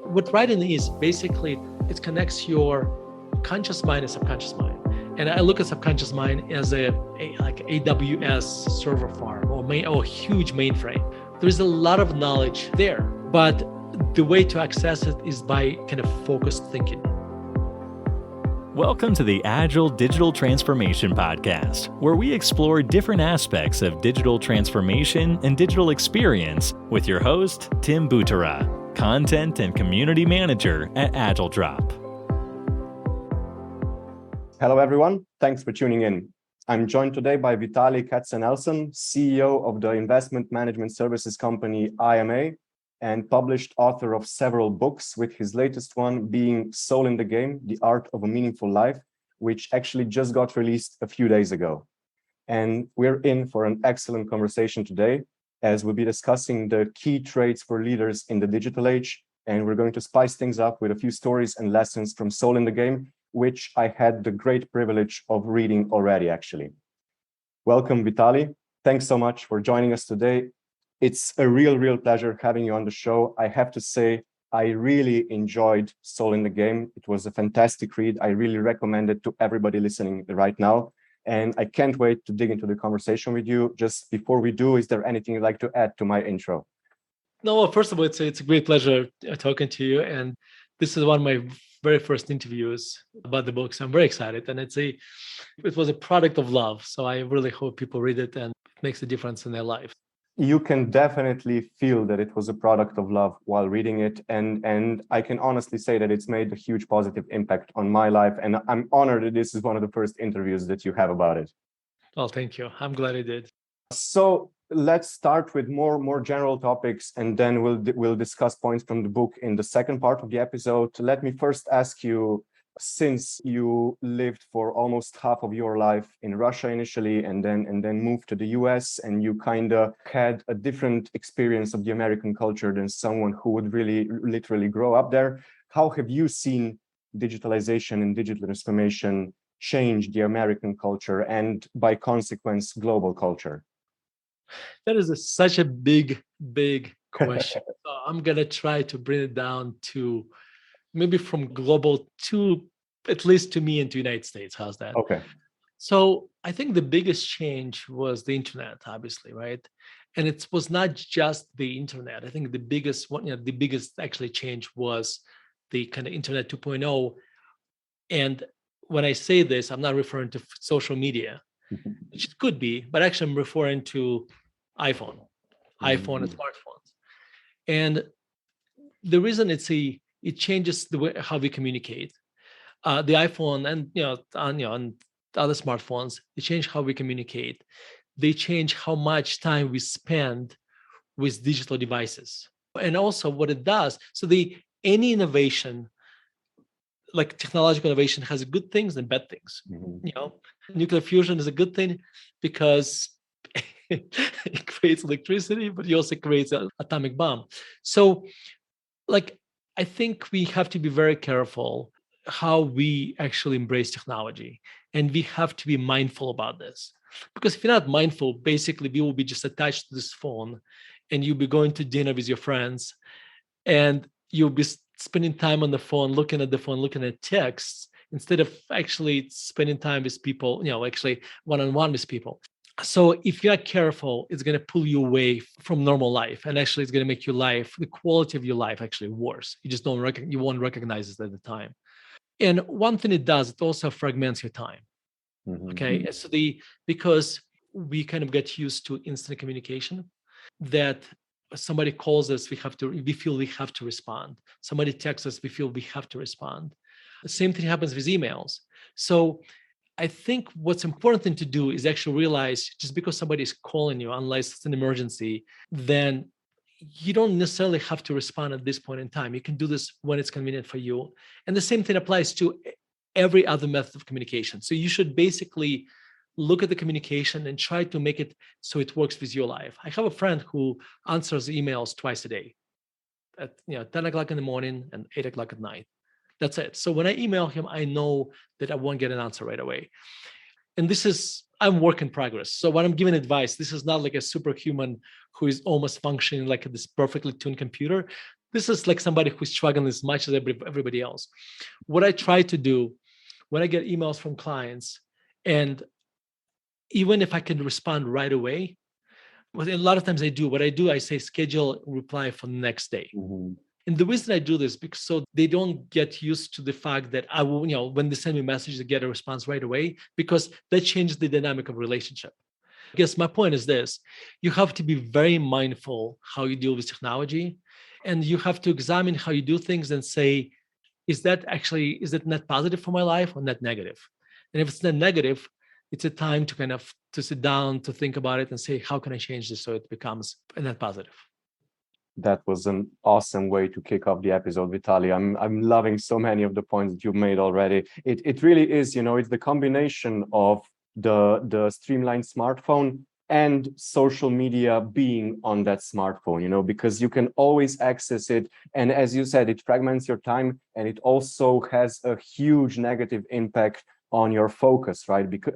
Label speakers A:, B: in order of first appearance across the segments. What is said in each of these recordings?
A: What writing is, basically, it connects your conscious mind and subconscious mind. And I look at subconscious mind as like AWS server farm or huge mainframe. There's a lot of knowledge there, but the way to access it is by kind of focused thinking.
B: Welcome to the Agile Digital Transformation Podcast, where we explore different aspects of digital transformation and digital experience with your host, Tim Butera, Content and Community Manager at AgileDrop.
C: Hello, everyone. Thanks for tuning in. I'm joined today by Vitaliy Katsenelson, CEO of the investment management services company IMA, and published author of several books, with his latest one being Soul in the Game, The Art of a Meaningful Life, which actually just got released a few days ago. And we're in for an excellent conversation today, as we'll be discussing the key traits for leaders in the digital age. And we're going to spice things up with a few stories and lessons from Soul in the Game, which I had the great privilege of reading already, actually. Welcome, Vitaliy. Thanks so much for joining us today. It's a real pleasure having you on the show. I have to say, I really enjoyed Soul in the Game. It was a fantastic read. I really recommend it to everybody listening right now. And I can't wait to dig into the conversation with you. Just before we do, is there anything you'd like to add to my intro?
A: No, well, first of all, it's a great pleasure talking to you. And this is one of my very first interviews about the book. So I'm very excited. And it was a product of love. So I really hope people read it and it makes a difference in their life.
C: You can definitely feel that it was a product of love while reading it. And I can honestly say that it's made a huge positive impact on my life. And I'm honored that this is one of the first interviews that you have about it.
A: Well, thank you. I'm glad I did.
C: So let's start with more general topics, and then we'll discuss points from the book in the second part of the episode. Let me first ask you, since you lived for almost half of your life in Russia initially, and then moved to the US, and you kind of had a different experience of the American culture than someone who would really literally grow up there, how have you seen digitalization and digital transformation change the American culture and, by consequence, global culture?
A: That is such a big question. So I'm going to try to bring it down to maybe from global to at least to me and to the United States. How's that?
C: Okay.
A: So I think the biggest change was the internet, obviously, right? And it was not just the internet. I think the biggest one, the biggest actually change was the kind of internet 2.0. And when I say this, I'm not referring to social media, which it could be, but actually I'm referring to iPhone and smartphones. And the reason it changes the way how we communicate. The iPhone and on other smartphones, they change how we communicate. They change how much time we spend with digital devices, and also what it does. So any innovation, like technological innovation, has good things and bad things. Nuclear fusion is a good thing because it creates electricity, but it also creates an atomic bomb. So, I think we have to be very careful how we actually embrace technology, and we have to be mindful about this. Because if you're not mindful, basically we will be just attached to this phone, and you'll be going to dinner with your friends, and you'll be spending time on the phone, looking at texts, instead of actually spending time with people, actually one-on-one with people. So if you're not careful, it's going to pull you away from normal life, and actually it's going to make your life, the quality of your life, actually worse. You just you won't recognize it at the time. And one thing it does, it also fragments your time. Okay, so because we kind of get used to instant communication, that somebody calls us, we feel we have to respond. Somebody texts us, we feel we have to respond. The same thing happens with emails. So I think what's important thing to do is actually realize, just because somebody is calling you, unless it's an emergency, then you don't necessarily have to respond at this point in time. You can do this when it's convenient for you. And the same thing applies to every other method of communication. So you should basically look at the communication and try to make it so it works with your life. I have a friend who answers emails twice a day, at 10 o'clock in the morning and 8 o'clock at night. That's it. So when I email him, I know that I won't get an answer right away. And I'm work in progress. So when I'm giving advice, this is not like a superhuman who is almost functioning like this perfectly tuned computer. this is like somebody who's struggling as much as everybody else. What I try to do when I get emails from clients, and even if I can respond right away, well, a lot of times I do. What I do, I say schedule reply for the next day.
C: Mhm.
A: And the reason I do this because so they don't get used to the fact that I will, when they send me messages, they get a response right away, because that changes the dynamic of relationship. I guess my point is this: you have to be very mindful how you deal with technology, and you have to examine how you do things and say, is it net positive for my life or net negative? And if it's net negative, it's a time to kind of to sit down, to think about it and say, how can I change this so it becomes a net positive?
C: That was an awesome way to kick off the episode, Vitaliy. I'm loving so many of the points that you've made already. It really is, it's the combination of the streamlined smartphone and social media being on that smartphone, because you can always access it. And as you said, it fragments your time, and it also has a huge negative impact on your focus, right? Because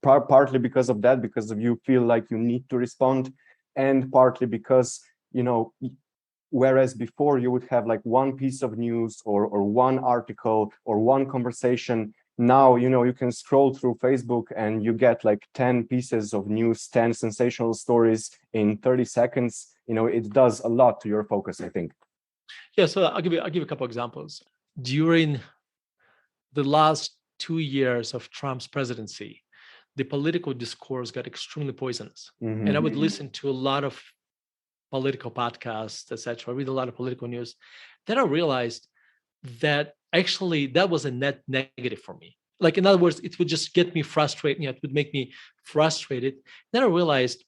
C: partly because of that, because of you feel like you need to respond, and partly because whereas before you would have like one piece of news or one article or one conversation, now you can scroll through Facebook and you get like 10 pieces of news, 10 sensational stories in 30 seconds. It does a lot to your focus, I think.
A: Yeah, so I'll give you a couple examples. During the last 2 years of Trump's presidency, the political discourse got extremely poisonous.
C: Mhm.
A: And I would listen to a lot of political podcasts, etc., read a lot of political news. Then I realized that actually that was a net negative for me. Like, in other words, it would just get me frustrated. It would make me frustrated. Then I realized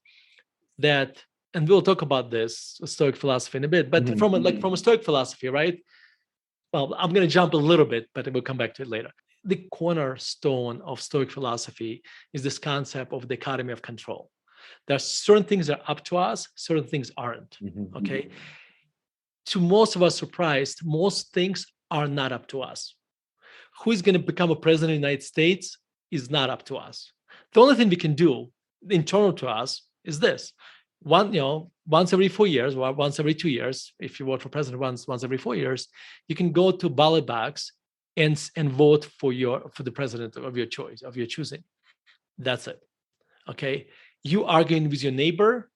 A: that, and we'll talk about this Stoic philosophy in a bit, but
C: Mhm.
A: from a Stoic philosophy, right? Well, I'm going to jump a little bit, but we'll come back to it later. The cornerstone of Stoic philosophy is this concept of dichotomy of control. There are certain things that are up to us, certain things aren't.
C: Mhm.
A: Okay. To most of us surprised, most things are not up to us. Who is going to become a president of the United States is not up to us. The only thing we can do internal to us is this. Once every 4 years, or once every 2 years, if you vote for president once every 4 years, you can go to ballot box and vote for the president of your choice, of your choosing. That's it. Okay. You arguing with your neighbor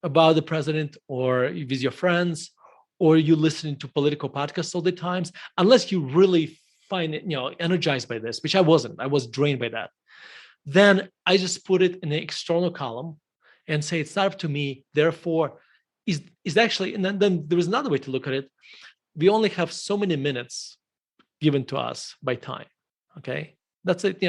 A: about the president, or with your friends, or you listening to political podcasts all the times, unless you really find it, energized by this, which I wasn't. I was drained by that. Then I just put it in the external column and say it's not up to me. Therefore, is actually, and then there is another way to look at it. We only have so many minutes given to us by time. Okay. That's it.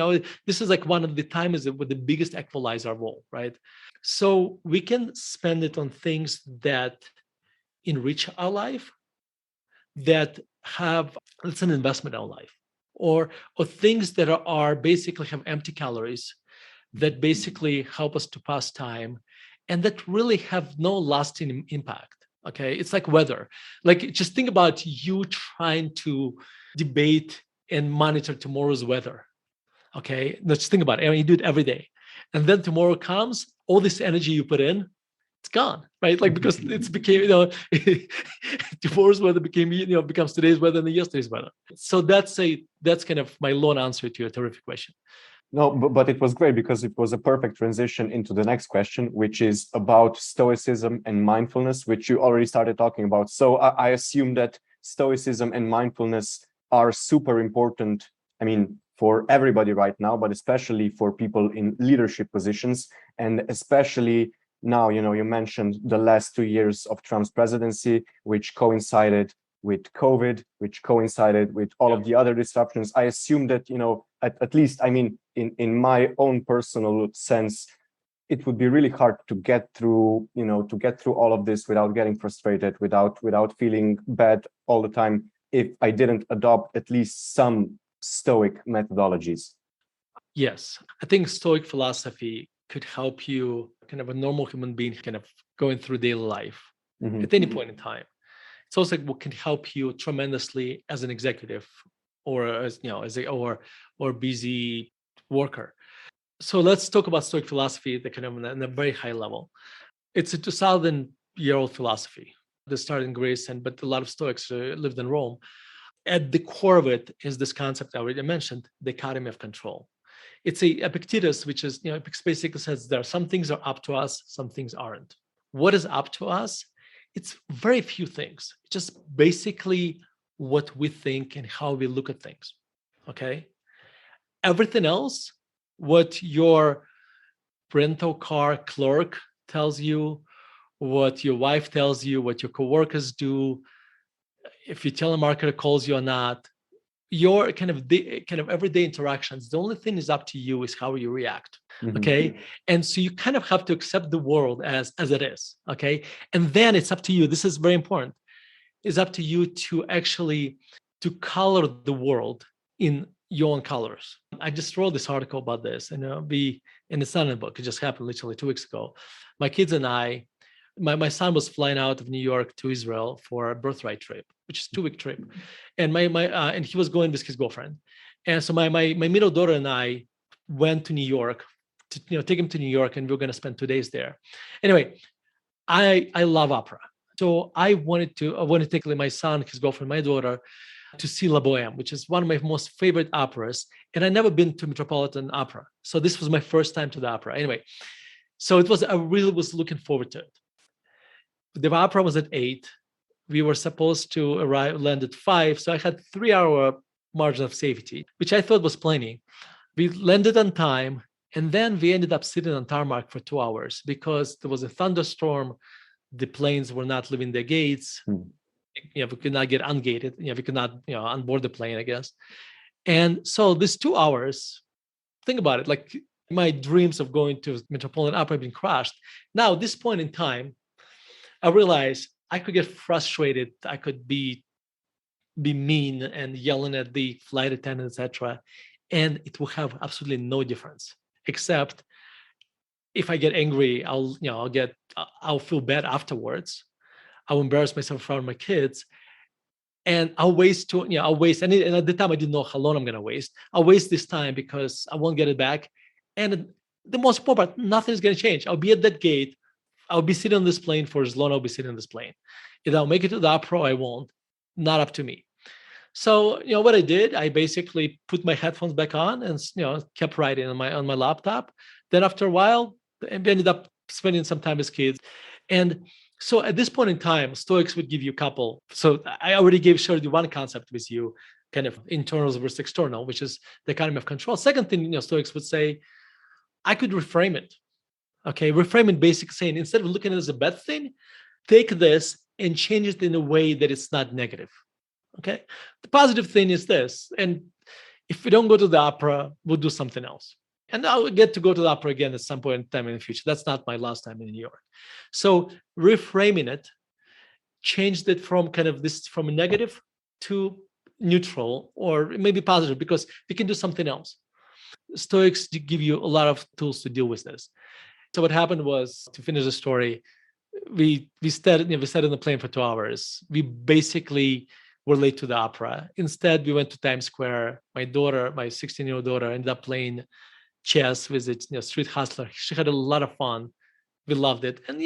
A: This is like one of the time is with the biggest equalizer of all, right? So we can spend it on things that enrich our life, that have, let's say, an investment in our life, or things that are basically have empty calories, that basically help us to pass time, and that really have no lasting impact. Okay, it's like weather. Like, just think about you trying to debate and monitor tomorrow's weather. Okay, let's think about it. I mean, you do it every day, and then tomorrow comes, all this energy you put in, it's gone, right? Like, because it's became, tomorrow's weather becomes today's weather and yesterday's weather. So that's kind of my long answer to your terrific question.
C: No, but it was great because it was a perfect transition into the next question, which is about stoicism and mindfulness, which you already started talking about. So I assume that stoicism and mindfulness are super important. I mean, for everybody right now, but especially for people in leadership positions, and especially now, you mentioned the last 2 years of Trump's presidency, which coincided with COVID, which coincided with all of the other disruptions. I assume that, at least, I mean, in my own personal sense, it would be really hard to get through, all of this without getting frustrated, without feeling bad all the time, if I didn't adopt at least some Stoic methodologies.
A: Yes, I think Stoic philosophy could help you, kind of a normal human being, kind of going through daily life at any point in time. It's also what can help you tremendously as an executive, or as or busy worker. So let's talk about Stoic philosophy, the kind of on a very high level. It's a 2,000-year-old philosophy. They started in Greece, but a lot of Stoics lived in Rome. At the core of it is this concept I already mentioned, dichotomy of control. It's a Epictetus, which is, Epictetus basically says there are some things are up to us, some things aren't. What is up to us? It's very few things. It's just basically what we think and how we look at things. Okay. Everything else, what your rental car clerk tells you, what your wife tells you, what your coworkers do, if your telemarketer calls you or not, your kind of everyday interactions, the only thing is up to you is how you react. Okay. And so you kind of have to accept the world as it is. Okay. And then it's up to you. This is very important. It's up to you to actually to color the world in your own colors. I just wrote this article about this, and it's not in a book. It just happened literally 2 weeks ago. My kids and I, my son was flying out of New York to Israel for a birthright trip, which is a 2-week trip, and and he was going with his girlfriend, and so my middle daughter and I went to New York to take him to New York, and we were going to spend 2 days there. Anyway, I love opera, so I wanted to take my son, his girlfriend, my daughter, to see La Boheme, which is one of my most favorite operas, and I'd never been to Metropolitan Opera, so this was my first time to the opera. Anyway, so I really was looking forward to it. The opera was at 8. We were supposed to land at 5. So I had 3-hour margin of safety, which I thought was plenty. We landed on time, and then we ended up sitting on tarmac for 2 hours because there was a thunderstorm. The planes were not leaving their gates. We could not get ungated. We could not, onboard the plane, I guess. And so this 2 hours, think about it, like my dreams of going to Metropolitan Opera have been crushed. Now, at this point in time, I realized I could get frustrated. I could be mean and yelling at the flight attendant, etc., and it will have absolutely no difference. Except if I get angry, I'll feel bad afterwards. I'll embarrass myself in front of my kids, and I'll waste. And at the time I didn't know how long I'm going to waste. I'll waste this time because I won't get it back. And the most important part, nothing's going to change. I'll be at that gate. I'll be sitting on this plane for as long as I'll be sitting on this plane. If I'll make it to the opera, I won't. Not up to me. So, what I did, I basically put my headphones back on and, kept writing on my laptop. Then after a while, I ended up spending some time with kids. And so at this point in time, Stoics would give you a couple. So I already shared you one concept with you, kind of internal versus external, which is the economy of control. Second thing, Stoics would say, I could reframe it. Okay, reframe it basically saying, instead of looking at it as a bad thing, take this and change it in a way that it's not negative. Okay, the positive thing is this, and if we don't go to the opera, we'll do something else. And I'll get to go to the opera again at some point in time in the future. That's not my last time in New York. So reframing it, changed it from from a negative to neutral, or maybe positive, because we can do something else. Stoics give you a lot of tools to deal with this. So what happened was, to finish the story, we stayed in the plane for 2 hours. We basically were late to the opera. Instead, we went to Times Square. My daughter, my 16-year-old daughter, ended up playing chess with a street hustler. She had a lot of fun. We loved it. And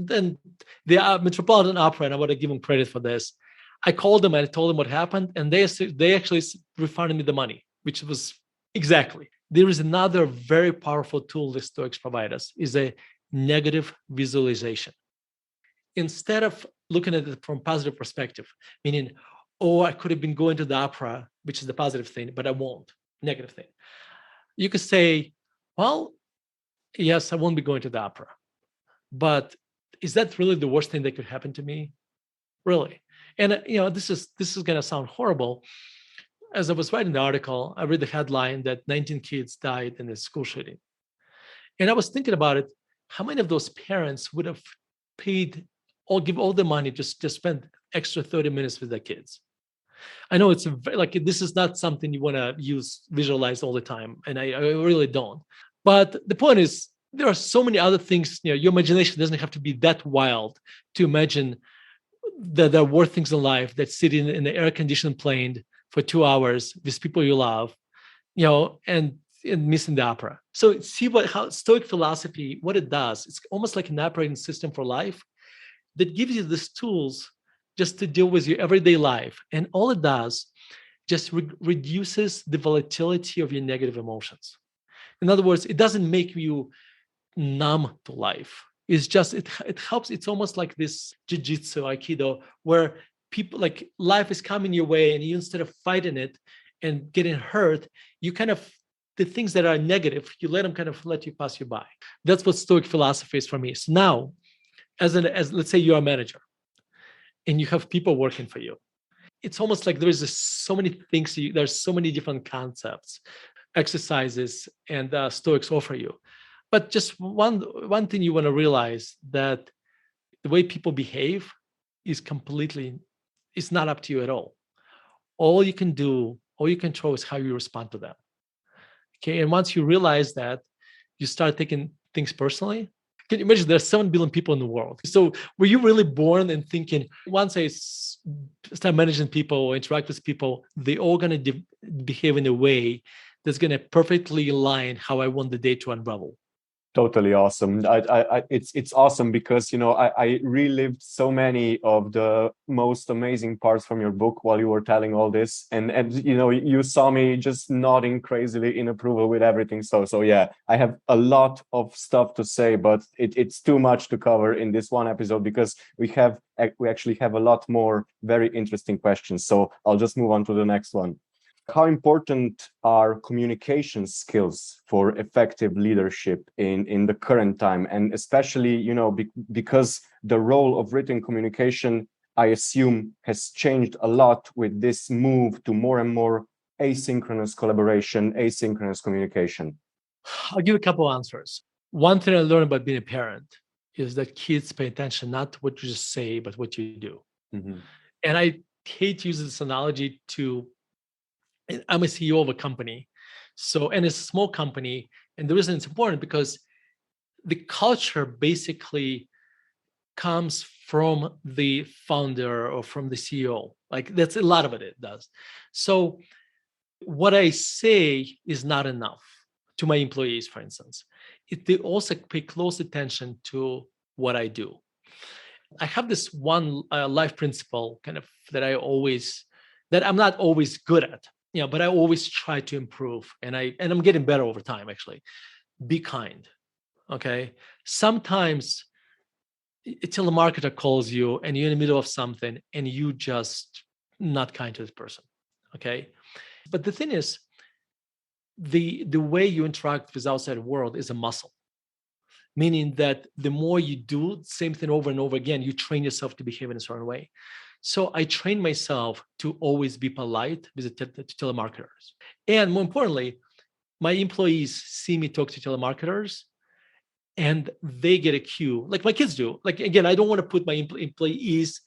A: then the Metropolitan Opera, and I want to give them credit for this. I called them and I told them what happened, and they actually refunded me the money, which was exactly. There is another very powerful tool the Stoics provide us, is a negative visualization. Instead of looking at it from a positive perspective, meaning, I could have been going to the opera, which is the positive thing, but I won't, negative thing. You could say, well, yes, I won't be going to the opera, but is that really the worst thing that could happen to me? Really? And this is going to sound horrible. As I was writing the article, I read the headline that 19 kids died in a school shooting. And I was thinking about it, how many of those parents would have paid or give all the money just to spend extra 30 minutes with their kids? I know it's this is not something you want to visualize all the time, and I really don't. But the point is, there are so many other things. Your imagination doesn't have to be that wild to imagine that there are worse things in life than sitting in an air-conditioned plane for 2 hours with people you love, and missing the opera. So see how Stoic philosophy, what it does, it's almost like an operating system for life. that gives you these tools just to deal with your everyday life. And all it does just reduces the volatility of your negative emotions. In other words, it doesn't make you numb to life. It's just, it helps. It's almost like this jiu-jitsu, aikido, where people, like, life is coming your way, and you, instead of fighting it and getting hurt, you kind of, the things that are negative, you let them kind of let you pass you by. That's what Stoic philosophy is for me. So now, as let's say you're a manager and you have people working for you, it's almost like there's just so many things, there's so many different concepts, exercises, and Stoics offer you. But just one thing you want to realize, that the way people behave is completely, it's not up to you at all. All you can do, all you control is how you respond to them. Okay, and once you realize that, you start taking things personally. Can you imagine there's 7 billion people in the world? So were you really born and thinking, once I start managing people or interact with people, they're all going to behave in a way that's going to perfectly align how I want the day to unravel?
C: Totally awesome. It's awesome because, I relived so many of the most amazing parts from your book while you were telling all this, and you saw me just nodding crazily in approval with everything. So yeah, I have a lot of stuff to say, but it's too much to cover in this one episode, because we actually have a lot more very interesting questions. So I'll just move on to the next one. How important are communication skills for effective leadership in the current time? And especially, because the role of written communication, I assume, has changed a lot with this move to more and more asynchronous collaboration, asynchronous communication.
A: I'll give a couple answers. One thing I learned about being a parent is that kids pay attention not to what you just say, but what you do. Mm-hmm. And I hate to use this analogy I'm a CEO of a company. And it's a small company. And the reason it's important, because the culture basically comes from the founder or from the CEO. Like, that's a lot of it does. So what I say is not enough to my employees, for instance. They also pay close attention to what I do. I have this one life principle kind of that I'm not always good at. But I always try to improve, and I'm getting better over time, actually. Be kind, okay? Sometimes a telemarketer calls you and you're in the middle of something and you just not kind to this person, okay? But the thing is, the way you interact with the outside world is a muscle, meaning that the more you do the same thing over and over again, you train yourself to behave in a certain way. So I train myself to always be polite with the telemarketers. And more importantly, my employees see me talk to telemarketers and they get a cue, like my kids do. Like, again, I don't want to put my employees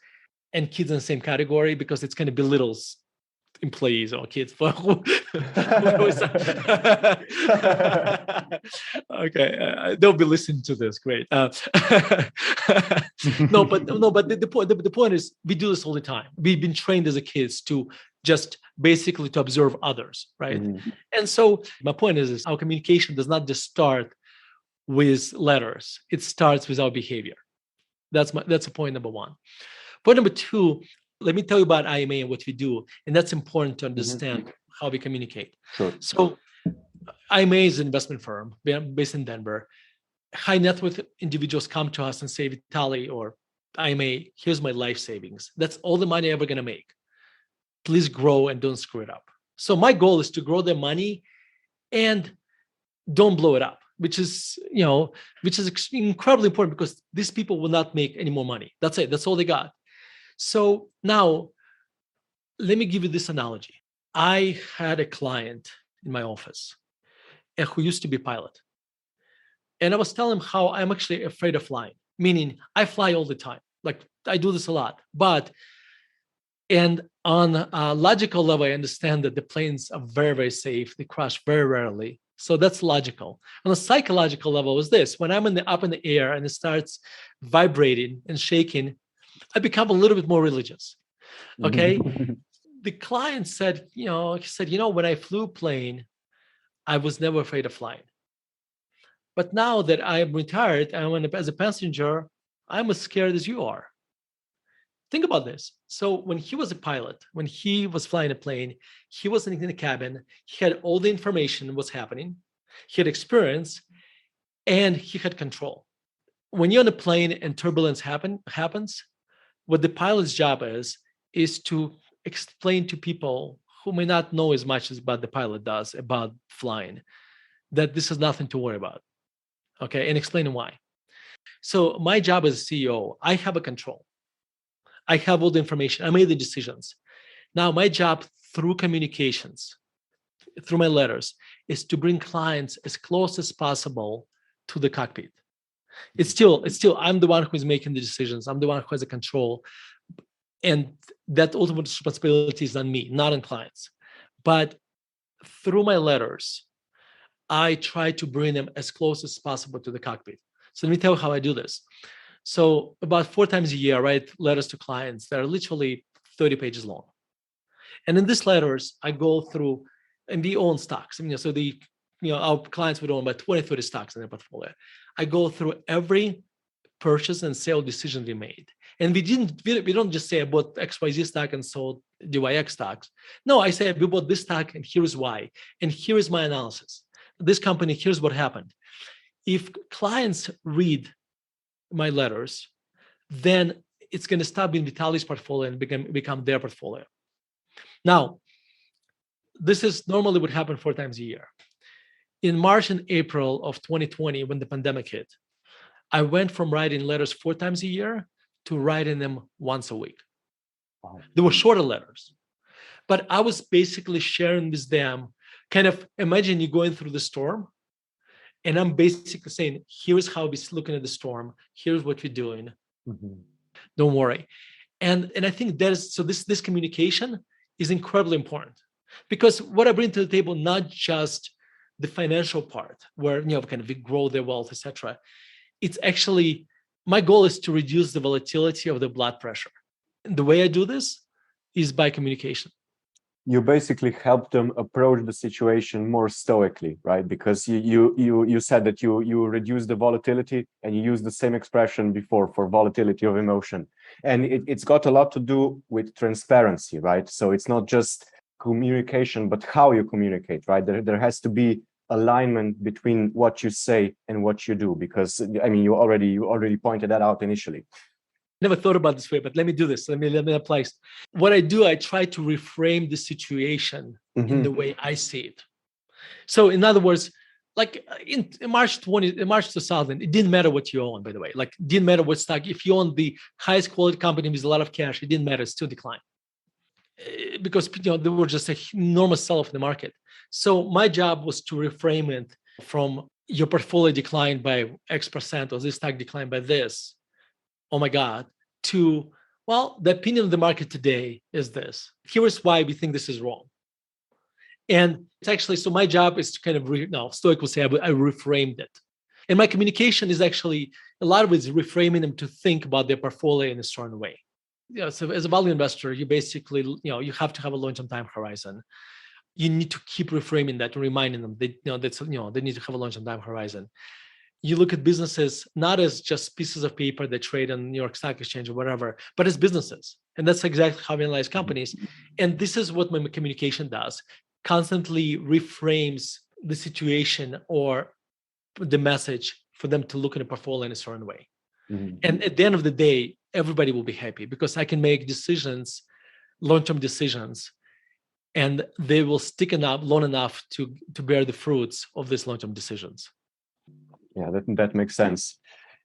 A: and kids in the same category, because it's going to belittle employees or kids. Okay, they'll be listening to this. Great. No, but the point is, we do this all the time. We've been trained as a kids to just basically to observe others, right? Mm-hmm. And so my point is our communication does not just start with letters; it starts with our behavior. That's a point number one. Point number two, let me tell you about IMA and what we do. And that's important to understand how we communicate. Sure. So IMA is an investment firm based in Denver. High net worth individuals come to us and say, Vitaliy or IMA, here's my life savings. That's all the money I'm ever going to make. Please grow and don't screw it up. So my goal is to grow their money and don't blow it up, which is incredibly important, because these people will not make any more money. That's it. That's all they got. So now, let me give you this analogy. I had a client in my office who used to be a pilot. And I was telling him how I'm actually afraid of flying, meaning I fly all the time. Like, I do this a lot. And on a logical level, I understand that the planes are very, very safe. They crash very rarely. So that's logical. On a psychological level is this: when I'm up in the air and it starts vibrating and shaking, I become a little bit more religious. Okay. The client said, when I flew plane, I was never afraid of flying. But now that I'm retired, as a passenger, I'm as scared as you are. Think about this. So when he was a pilot, when he was flying a plane, he was in the cabin. He had all the information what's happening. He had experience, and he had control. When you're on a plane and turbulence happens, what the pilot's job is to explain to people who may not know as much as about the pilot does about flying, that this is nothing to worry about. Okay, and explain why. So my job as a CEO, I have a control. I have all the information. I made the decisions. Now my job through communications, through my letters, is to bring clients as close as possible to the cockpit. It's still I'm the one who's making the decisions. I'm the one who has the control, and that ultimate responsibility is on me, not on clients. But through my letters, I try to bring them as close as possible to the cockpit. So let me tell you how I do this. So about 4 times a year, I write letters to clients that are literally 30 pages long. And in these letters, I go through, and we own stocks. I mean, so our clients would own about 20, 30 stocks in their portfolio. I go through every purchase and sale decision we made. And we don't just say I bought XYZ stock and sold DYX stocks. No, I say we bought this stock and here's why. And here is my analysis. This company, here's what happened. If clients read my letters, then it's going to stop being Vitaly's portfolio and become their portfolio. Now, this is normally what happens 4 times a year. In March and April of 2020, when the pandemic hit, I went from writing letters 4 times a year to writing them once a week. Wow. They were shorter letters, but I was basically sharing with them, kind of imagine you going through the storm, and I'm basically saying, here's how we're looking at the storm. Here's what we're doing. Mm-hmm. Don't worry. And I think this communication is incredibly important, because what I bring to the table, not just the financial part where kind of we grow their wealth, etc. It's actually, my goal is to reduce the volatility of the blood pressure. And the way I do this is by communication.
C: You basically help them approach the situation more stoically, right? Because you said that you reduce the volatility, and you use the same expression before for volatility of emotion. And it's got a lot to do with transparency, right? So it's not just communication, but how you communicate, right? There has to be alignment between what you say and what you do, because I mean, you already pointed that out initially.
A: Never thought about this way, but let me do this. Let me apply. What I do, I try to reframe the situation in the way I see it. So in other words, like in March 2000, it didn't matter what you own, by the way. Like, it didn't matter what stock. If you own the highest quality company with a lot of cash, it didn't matter, it still declined. Because there were just an enormous sell-off in the market. So my job was to reframe it from your portfolio declined by X%, or this stock declined by this, oh my God, to, well, the opinion of the market today is this. Here is why we think this is wrong. And it's actually, so my job is to kind of, Stoic will say, I reframed it. And my communication is actually, a lot of it is reframing them to think about their portfolio in a certain way. So as a value investor, you basically, you have to have a long-term time horizon. You need to keep reframing that, reminding them that, they need to have a long-term time horizon. You look at businesses not as just pieces of paper that trade on New York Stock Exchange or whatever, but as businesses. And that's exactly how we analyze companies. And this is what my communication does. Constantly reframes the situation or the message for them to look at a portfolio in a certain way. Mm-hmm. And at the end of the day, everybody will be happy, because I can make decisions, long-term decisions, and they will stick long enough to bear the fruits of these long-term decisions.
C: Yeah, that makes sense.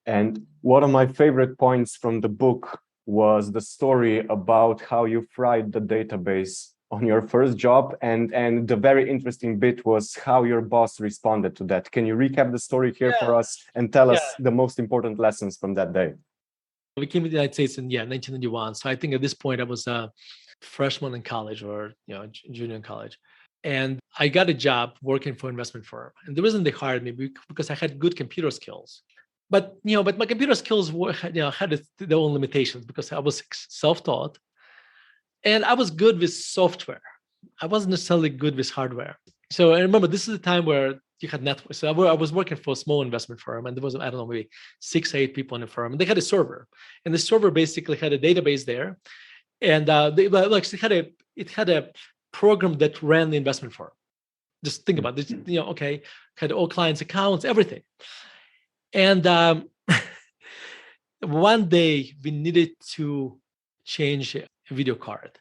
C: And one of my favorite points from the book was the story about how you fried the database on your first job. And the very interesting bit was how your boss responded to that. Can you recap the story here for us and tell us the most important lessons from that day?
A: We came to the United States in 1991. So I think at this point I was a freshman in college, or junior in college. And I got a job working for an investment firm. And the reason they hired me because I had good computer skills. But my computer skills had their own limitations, because I was self-taught, and I was good with software. I wasn't necessarily good with hardware. So I remember this is the time where you had network. So I was working for a small investment firm, and there was, I don't know, maybe 6, 8 people in the firm, and they had a server, and the server basically had a database there, and it had a program that ran the investment firm. Just think about this, okay, had all clients' accounts, everything. And one day we needed to change a video card.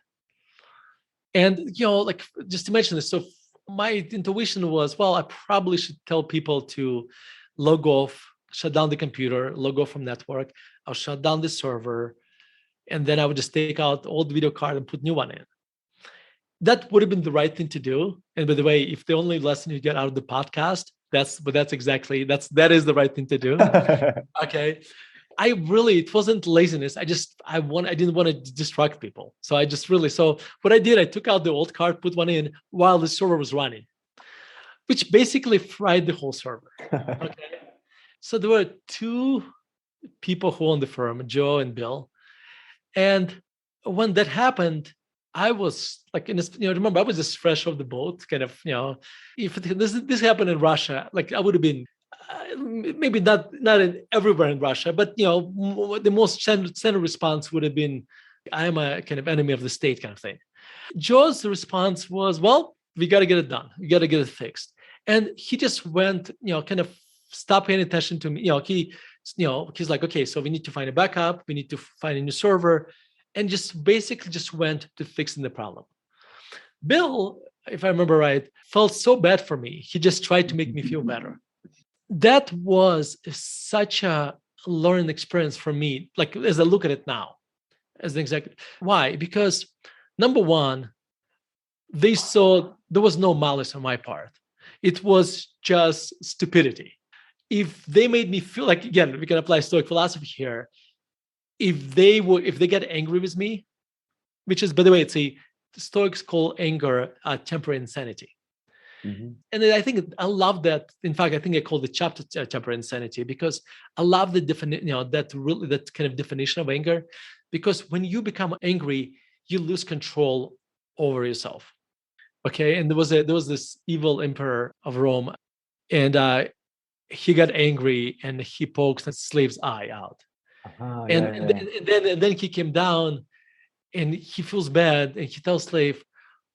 A: And, like, just to mention this, so my intuition was, well, I probably should tell people to log off, shut down the computer, log off from network. I'll shut down the server. And then I would just take out old video card and put new one in. That would have been the right thing to do. And by the way, if the only lesson you get out of the podcast, that is the right thing to do. Okay. It wasn't laziness. I didn't want to distract people. So what I did, I took out the old card, put one in while the server was running, which basically fried the whole server. Okay. So there were 2 people who owned the firm, Joe and Bill. And when that happened, I was like, remember, I was just fresh off the boat, kind of, if this happened in Russia, like I would have been maybe not everywhere in Russia, but the most standard response would have been, I am a kind of enemy of the state kind of thing. Joe's response was, well, we got to get it done. We got to get it fixed. And he just went, kind of stopped paying attention to me. He's like, okay, so we need to find a backup. We need to find a new server. And just basically just went to fixing the problem. Bill, if I remember right, felt so bad for me. He just tried to make me feel better. That was such a learning experience for me, like as I look at it now, as an executive. Why? Because number one, they saw there was no malice on my part. It was just stupidity. If they made me feel like, again, we can apply Stoic philosophy here. If they get angry with me, which is, by the way, the Stoics call anger temporary insanity. Mm-hmm. And I love that. In fact, I think I call the chapter temporary insanity, because I love the definition, that kind of definition of anger, because when you become angry, you lose control over yourself. Okay. And there was this evil emperor of Rome, and he got angry and he pokes a slave's eye out. And then he came down and he feels bad, and he tells slave,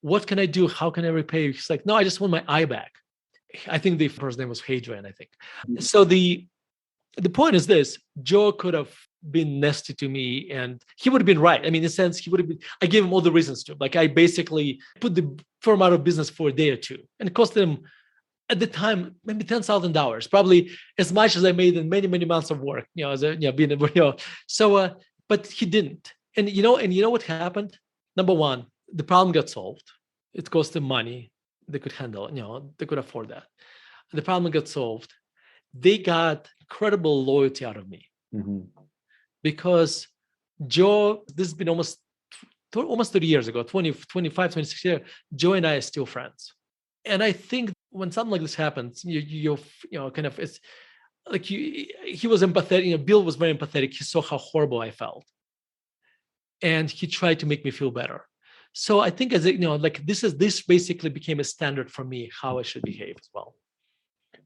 A: what can I do? How can I repay you? He's like, no, I just want my eye back. I think the first name was Hadrian, I think. Mm-hmm. So the point is this: Joe could have been nasty to me, and he would have been right. I mean, in a sense, he would have been, I gave him all the reasons to. Like, I basically put the firm out of business for a day or two, and it cost him, at the time, maybe $10,000, probably as much as I made in many, many months of work, So, but he didn't. And you know what happened? Number one, the problem got solved. It cost them money. They could handle it, they could afford that. The problem got solved. They got incredible loyalty out of me. Mm-hmm. Because Joe, this has been almost 30 years ago, 20, 25, 26 years, Joe and I are still friends. And I think when something like this happens, you kind of, it's like he was empathetic. Bill was very empathetic. He saw how horrible I felt, and he tried to make me feel better. So I think, this basically became a standard for me how I should behave as well.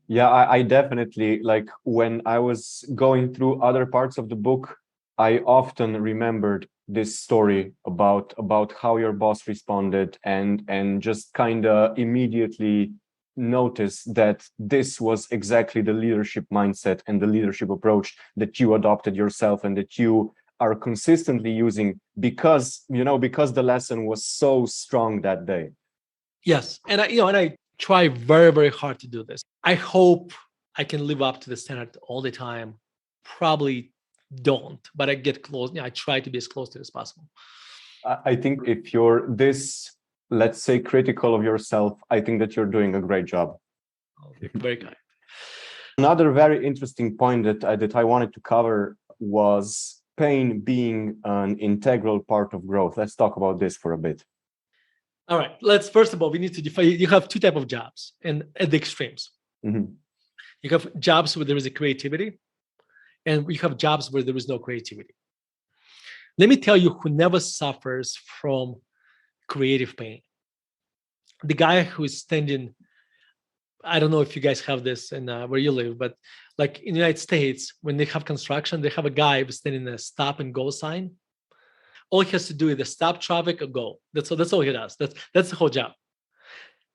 C: Yeah, I definitely, like, when I was going through other parts of the book, I often remembered this story about how your boss responded, and just kind of immediately notice that this was exactly the leadership mindset and the leadership approach that you adopted yourself, and that you are consistently using, because the lesson was so strong that day.
A: Yes, and I try very, very hard to do this. I hope I can live up to the standard all the time. Probably don't, but I get close. I try to be as close to it as possible.
C: I think if you're this, let's say, critical of yourself, I think that you're doing a great job.
A: Very kind.
C: Another very interesting point that I wanted to cover was pain being an integral part of growth. Let's talk about this for a bit.
A: All right. First of all, we need to define, you have 2 types of jobs, and at the extremes. Mm-hmm. You have jobs where there is a creativity, and you have jobs where there is no creativity. Let me tell you who never suffers from creative pain. The guy who is standing I don't know if you guys have this in where you live, but like in the United States, when they have construction, they have a guy standing in a stop and go sign. All he has to do is the stop traffic or go. That's all he does. That's the whole job.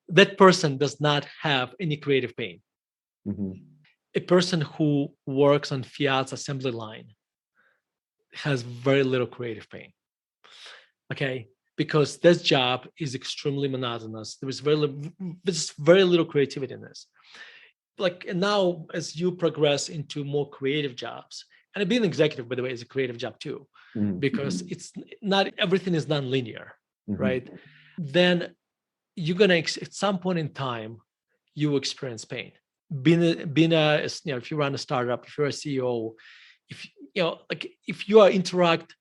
A: That person does not have any creative pain.
C: Mhm.
A: A person who works on Fiat's assembly line has very little creative pain. Okay, because this job is extremely monotonous. There's very little creativity in this. Like, and now as you progress into more creative jobs, and being an executive, by the way, is a creative job too,
C: Mhm.
A: because it's not everything is non-linear,
C: Mhm.
A: right? Then you're gonna at some point in time you experience pain. Being a if you run a startup, if you're a CEO, if like if you are interact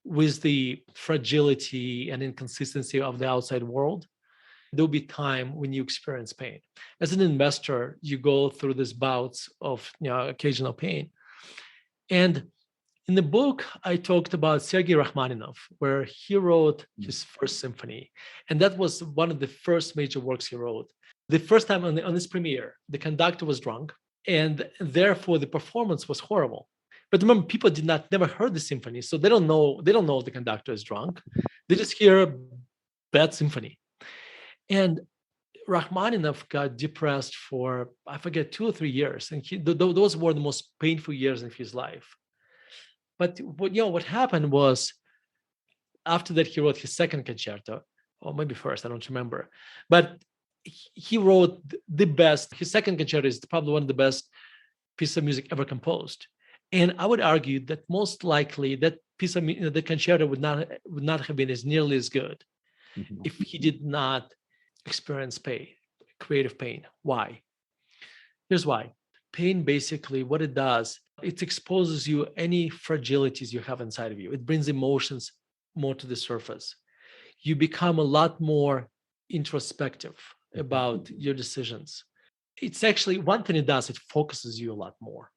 A: with the fragility and inconsistency of the outside world, there'll be time when you experience pain. As an investor, you go through these bouts of occasional pain. And in the book, I talked about Sergei Rachmaninoff, where he wrote his first symphony. And that was one of the first major works he wrote. The first time on this premiere, the conductor was drunk, and therefore the performance was horrible. But remember, people never heard the symphony, so they don't know the conductor is drunk. They just hear a bad symphony. And Rachmaninoff got depressed for, I forget, 2 or 3 years. And those were the most painful years of his life. But what happened was, after that, he wrote his second concerto, or maybe first, I don't remember. But he wrote the best. His second concerto is probably one of the best pieces of music ever composed. And I would argue that most likely that piece of the concerto would not have been as nearly as good if he did not experience pain, creative pain. Why? Here's why. Pain, basically, what it does, it exposes you any fragilities you have inside of you. It brings emotions more to the surface. You become a lot more introspective about your decisions. It's actually one thing it does, it focuses you a lot more.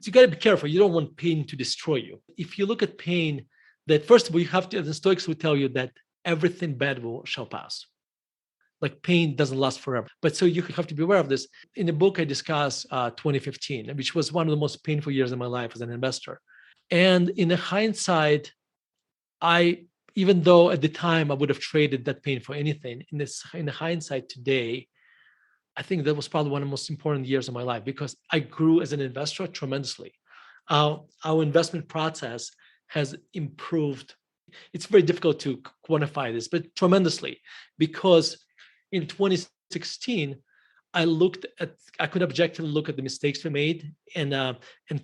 A: So you got to be careful. You don't want pain to destroy you. If you look at pain, that first of all, you have to, the Stoics would tell you that everything bad shall pass. Like pain doesn't last forever. But so you have to be aware of this. In the book, I discuss 2015, which was one of the most painful years of my life as an investor. And in the hindsight, even though at the time I would have traded that pain for anything, in the hindsight today, I think that was probably one of the most important years of my life because I grew as an investor tremendously. Our investment process has improved. It's very difficult to quantify this, but tremendously, because in 2016, I could objectively look at the mistakes we made and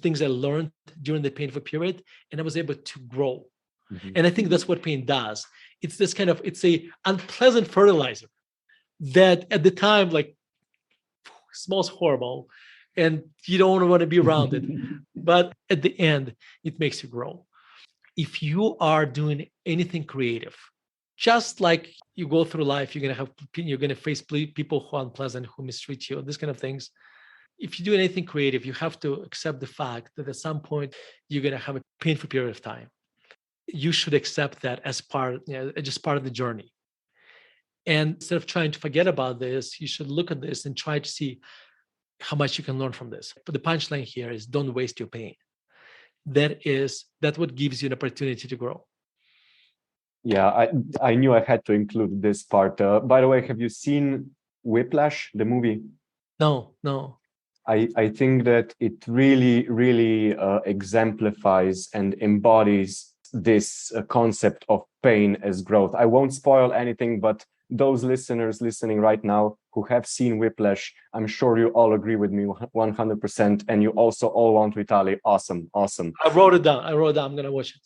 A: things I learned during the painful period, and I was able to grow. Mm-hmm. And I think that's what pain does. It's this it's a unpleasant fertilizer that at the time, like, smells horrible and you don't want to be around it. But at the end, it makes you grow. If you are doing anything creative, just like you go through life, you're going to face people who are unpleasant, who mistreat you, these kind of things. If you do anything creative, you have to accept the fact that at some point you're going to have a painful period of time. You should accept that as just part of the journey. And instead of trying to forget about this, you should look at this and try to see how much you can learn from this. But the punchline here is don't waste your pain. That's what gives you an opportunity to grow.
C: Yeah, I knew I had to include this part. By the way, have you seen Whiplash, the movie?
A: No.
C: I think that it really, really exemplifies and embodies this concept of pain as growth. I won't spoil anything, but those listeners listening right now who have seen Whiplash, I'm sure you all agree with me 100%. And you also all want Vitaliy. Awesome.
A: I wrote it down. I'm going to watch it.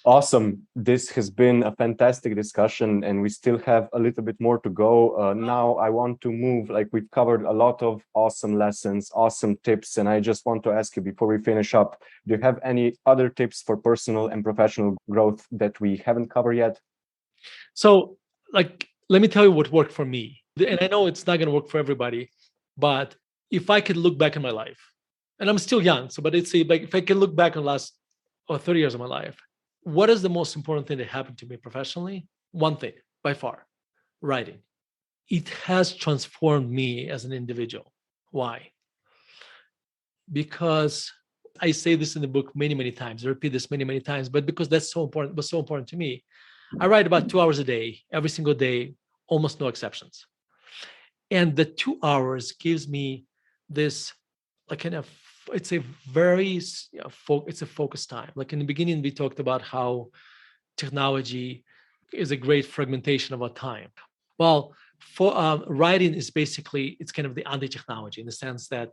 C: Awesome. This has been a fantastic discussion and we still have a little bit more to go. Now I want to move, like we've covered a lot of awesome lessons, awesome tips. And I just want to ask you before we finish up, do you have any other tips for personal and professional growth that we haven't covered yet?
A: So, let me tell you what worked for me. And I know it's not going to work for everybody, but if I could look back in my life, and I'm still young, but if I can look back on the last 30 years of my life, what is the most important thing that happened to me professionally? One thing, by far, writing. it has transformed me as an individual. Why? Because I say this in the book many, many times. I repeat this many, many times, but because that's so important, was so important to me. I write about 2 hours a day, every single day, almost no exceptions. And the 2 hours gives me this, like, kind of, it's a very, it's a focused time. Like in the beginning, we talked about how technology is a great fragmentation of our time. Well, for writing is basically, it's kind of the anti-technology in the sense that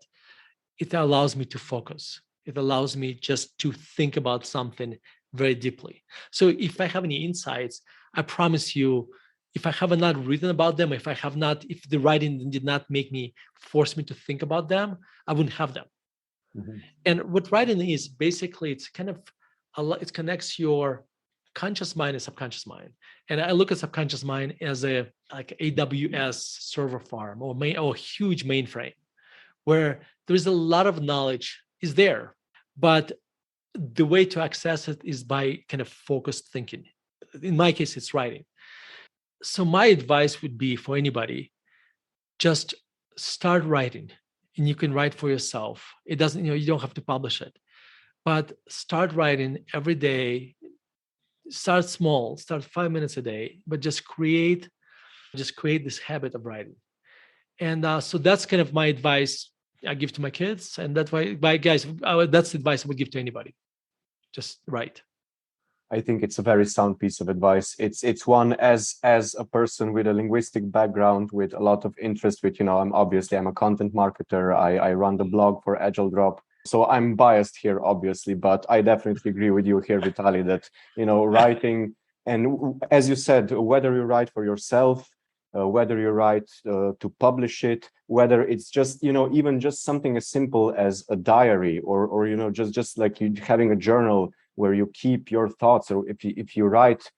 A: it allows me to focus. It allows me just to think about something very deeply. So if I have any insights, I promise you, if I have not written about them, if the writing did not force me to think about them, I wouldn't have them. Mm-hmm. And what writing is basically, it's kind of, it connects your conscious mind and subconscious mind. And I look at subconscious mind as a like AWS server farm or huge mainframe, where there is a lot of knowledge is there, but the way to access it is by kind of focused thinking. In my case, it's writing. So my advice would be for anybody, just start writing, and you can write for yourself. It doesn't, you don't have to publish it, but start writing every day. Start small, start 5 minutes a day, but just create this habit of writing. And so that's kind of my advice I give to my kids, and that's why, guys, that's the advice I would give to anybody. Just write.
C: I think it's a very sound piece of advice. It's one, as a person with a linguistic background, with a lot of interest, with, I'm a content marketer. I run the blog for Agile Drop. So I'm biased here, obviously, but I definitely agree with you here, Vitaliy, that, writing, and as you said, whether you write for yourself, whether you write to publish it, whether it's just, even just something as simple as a diary, or just like you having a journal where you keep your thoughts, or if you write,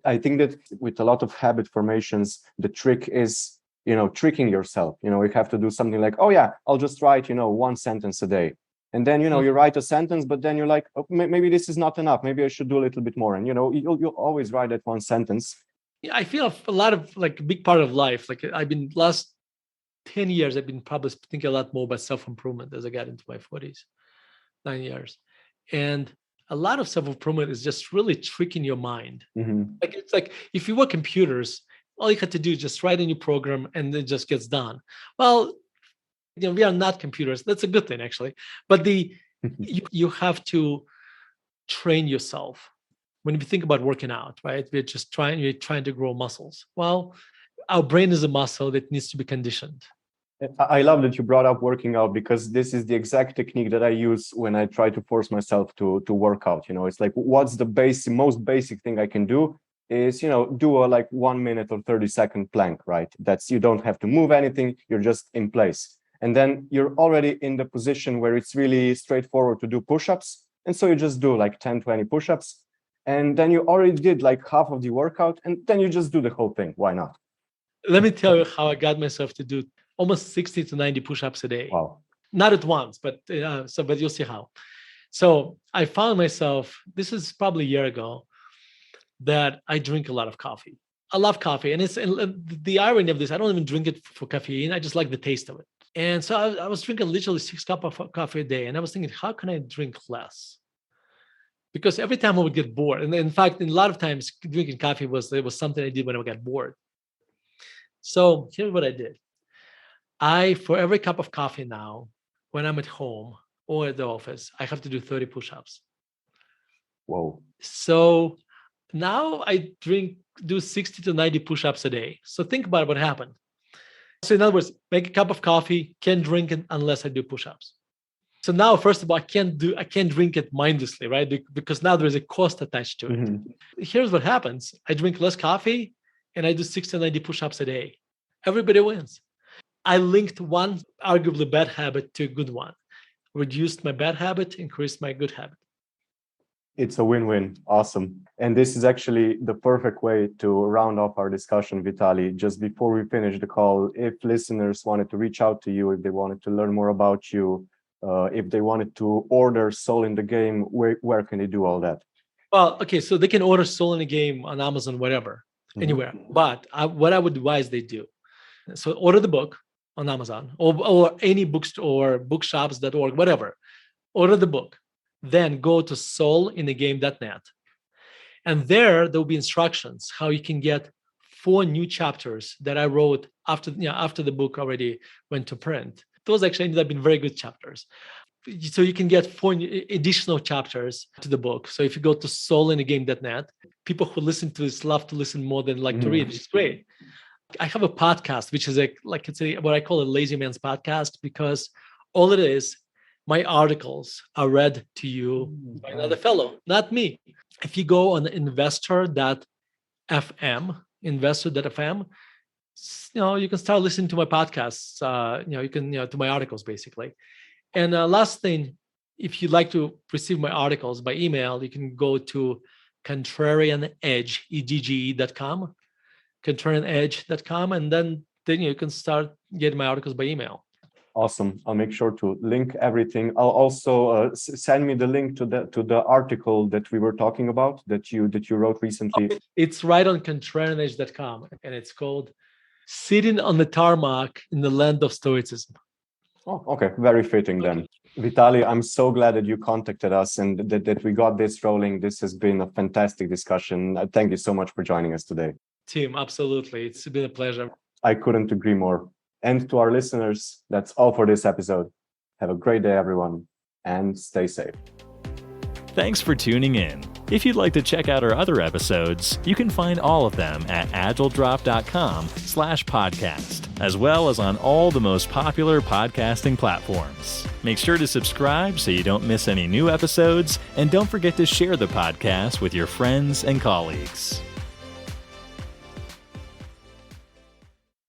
C: I think that with a lot of habit formations, the trick is, tricking yourself. You have to do something like, oh yeah, I'll just write, one sentence a day. And then, you write a sentence, but then you're like, oh, maybe this is not enough. Maybe I should do a little bit more. And, you'll always write that one sentence.
A: I feel a lot of, like, a big part of life. Like, I've been last 10 years, I've been probably thinking a lot more about self-improvement as I got into my 40s, 9 years. And a lot of self-improvement is just really tricking your mind. Mm-hmm. Like, it's like, if you were computers, all you had to do is just write a new program and it just gets done. Well, we are not computers. That's a good thing, actually. But you have to train yourself. When you think about working out, right? We're trying to grow muscles. Well, our brain is a muscle that needs to be conditioned.
C: I love that you brought up working out, because this is the exact technique that I use when I try to force myself to work out. It's like, what's the most basic thing I can do is, do a 1 minute or 30-second plank, right? That's, you don't have to move anything. You're just in place. And then you're already in the position where it's really straightforward to do push-ups. And so you just do 10, 20 push-ups. And then you already did half of the workout, and then you just do the whole thing. Why not?
A: Let me tell you how I got myself to do almost 60 to 90 push-ups a day.
C: Wow.
A: Not at once, but but you'll see how. So I found myself, this is probably a year ago, that I drink a lot of coffee. I love coffee. And the irony of this, I don't even drink it for caffeine. I just like the taste of it. And so I was drinking literally 6 cups of coffee a day. And I was thinking, how can I drink less? Because every time I would get bored, and in fact, in a lot of times, drinking coffee was something I did when I got bored. So here's what I did. For every cup of coffee now, when I'm at home or at the office, I have to do 30 push-ups.
C: Whoa.
A: So now I do 60 to 90 push-ups a day. So think about what happened. So in other words, make a cup of coffee, can't drink it unless I do push-ups. So now, first of all, I can't drink it mindlessly, right? Because now there's a cost attached to it. Mm-hmm. Here's what happens. I drink less coffee and I do 60 to 90 push-ups a day. Everybody wins. I linked one arguably bad habit to a good one. Reduced my bad habit, increased my good habit.
C: It's a win-win. Awesome. And this is actually the perfect way to round off our discussion, Vitaliy. Just before we finish the call, if listeners wanted to reach out to you, if they wanted to learn more about you, if they wanted to order Soul in the Game, where can they do all that?
A: Well, okay, so they can order Soul in the Game on Amazon, whatever. anywhere. But what I would advise they do, so order the book on Amazon or any bookstore or bookshops.org, whatever. Order the book. Then go to soulinthegame.net. And there will be instructions how you can get 4 new chapters that I wrote after the book already went to print. Those actually ended up being very good chapters. So you can get 4 additional chapters to the book. So if you go to soulinthegame.net, people who listen to this love to listen more than like to read, which is great. I have a podcast, which is what I call a lazy man's podcast, because all it is, my articles are read to you by another fellow, not me. If you go on investor.fm, you can start listening to my podcasts. You can to my articles basically. And last thing, if you'd like to receive my articles by email, you can go to contrarianedge.com, contrarianedge.com, and then you can start getting my articles by email.
C: Awesome. I'll make sure to link everything. I'll also send me the link to the article that we were talking about that you wrote recently.
A: It's right on contrarianedge.com, and it's called "Sitting on the Tarmac in the Land of Stoicism."
C: Oh, okay. Very fitting then. Vitaliy, I'm so glad that you contacted us and that we got this rolling. This has been a fantastic discussion. Thank you so much for joining us today.
A: Tim, absolutely. It's been a pleasure.
C: I couldn't agree more. And to our listeners, that's all for this episode. Have a great day, everyone, and stay safe.
B: Thanks for tuning in. If you'd like to check out our other episodes, you can find all of them at agiledrop.com/podcast, as well as on all the most popular podcasting platforms. Make sure to subscribe so you don't miss any new episodes, and don't forget to share the podcast with your friends and colleagues.